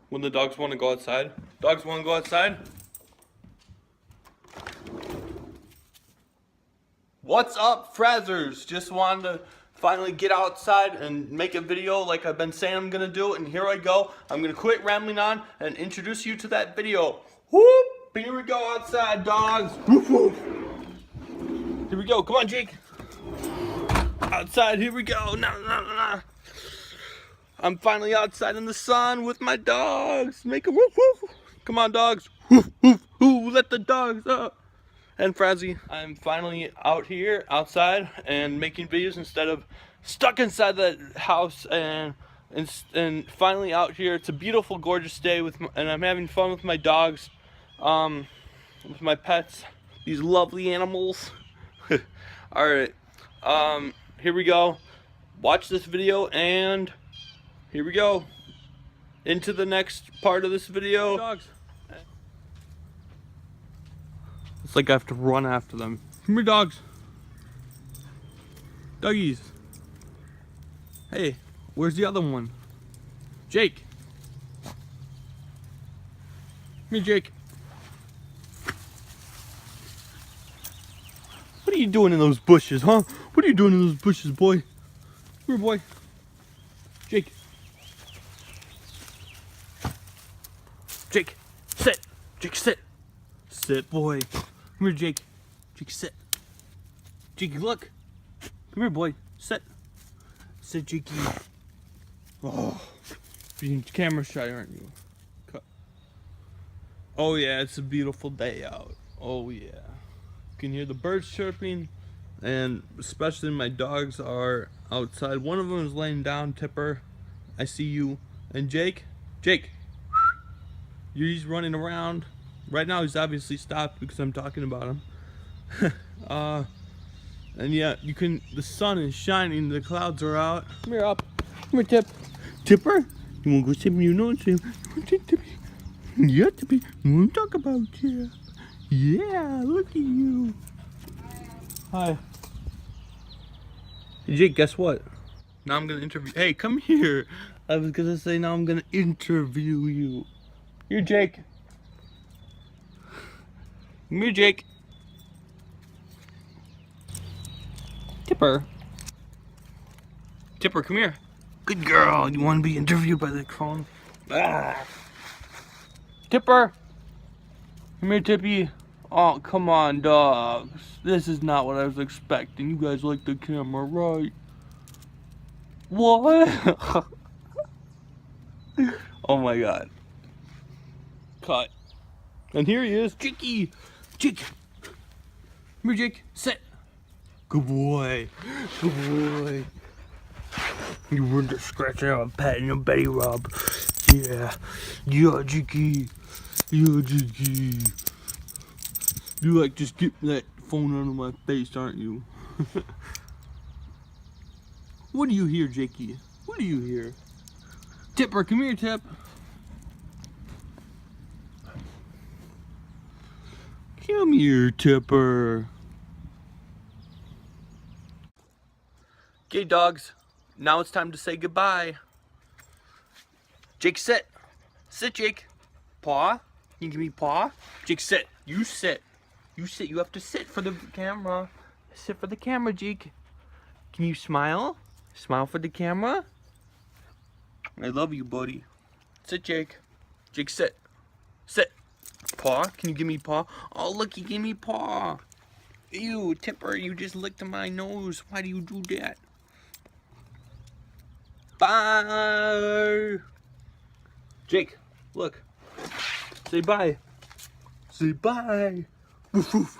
when the dogs want to go outside. Dogs want to go outside? What's up, Frazzers? Just wanted to finally get outside and make a video like I've been saying I'm gonna do, and here I go. I'm gonna quit rambling on and introduce you to that video. Whoop! Here we go outside, dogs. Woof woof. Here we go. Come on, Jake. Outside. Here we go. No. I'm finally outside in the sun with my dogs. Make a woof woof. Come on, dogs. Woof woof. Ooh, let the dogs up. And Frazzie, I'm finally out here, outside, and making videos instead of stuck inside the house. And finally out here. It's a beautiful, gorgeous day and I'm having fun with my dogs, with my pets, these lovely animals. All right, here we go. Watch this video, and here we go into the next part of this video. Dogs. It's like I have to run after them. Come here, dogs. Doggies. Hey, where's the other one? Jake. Come here, Jake. What are you doing in those bushes, huh? What are you doing in those bushes, boy? Come here, boy. Jake. Jake, sit. Jake, sit. Sit, boy. Come here, Jake. Jake, sit. Jakey, look. Come here, boy. Sit. Sit, Jakey. Oh, being camera shy, aren't you? Oh yeah, it's a beautiful day out. Oh yeah. You can hear the birds chirping, and especially my dogs are outside. One of them is laying down. Tipper, I see you. And Jake, he's running around. Right now he's obviously stopped because I'm talking about him. And yeah, the sun is shining, the clouds are out. Come here, up. Come here, Tip. Tipper? You wanna go sit me? You know, Tim? Yeah, Tippy. I wanna talk about you. Yeah, look at you. Hi. Hey, Jake, guess what? Now I'm gonna interview. Hey, come here. I was gonna say now I'm gonna interview you. Here, Jake. Come here, Jake. Tipper. Tipper, come here. Good girl. You want to be interviewed by the phone? Ah. Tipper. Come here, Tippy. Oh, come on, dogs. This is not what I was expecting. You guys like the camera, right? What? Oh my god. Cut. And here he is, Jakey. Jake. Come here, Jake. Sit. Good boy. Good boy. You were just scratching out a pat in your belly rub. Yeah. Yeah, Jakey. Yeah, Jakey. You like just get that phone out of my face, aren't you? What do you hear, Jakey? What do you hear? Tipper, come here, Tip. Come here, Tipper. Okay, dogs. Now it's time to say goodbye. Jake, sit. Sit, Jake. Paw. Can you give me paw? Jake, sit. You sit. You sit. You have to sit for the camera. Sit for the camera, Jake. Can you smile? Smile for the camera. I love you, buddy. Sit, Jake. Jake, sit. Sit. Paw. Can you give me paw? Oh, look, you gave me paw. Ew, Tipper, you just licked my nose. Why do you do that? Bye. Jake, look. Say bye. Say bye. Woof woof.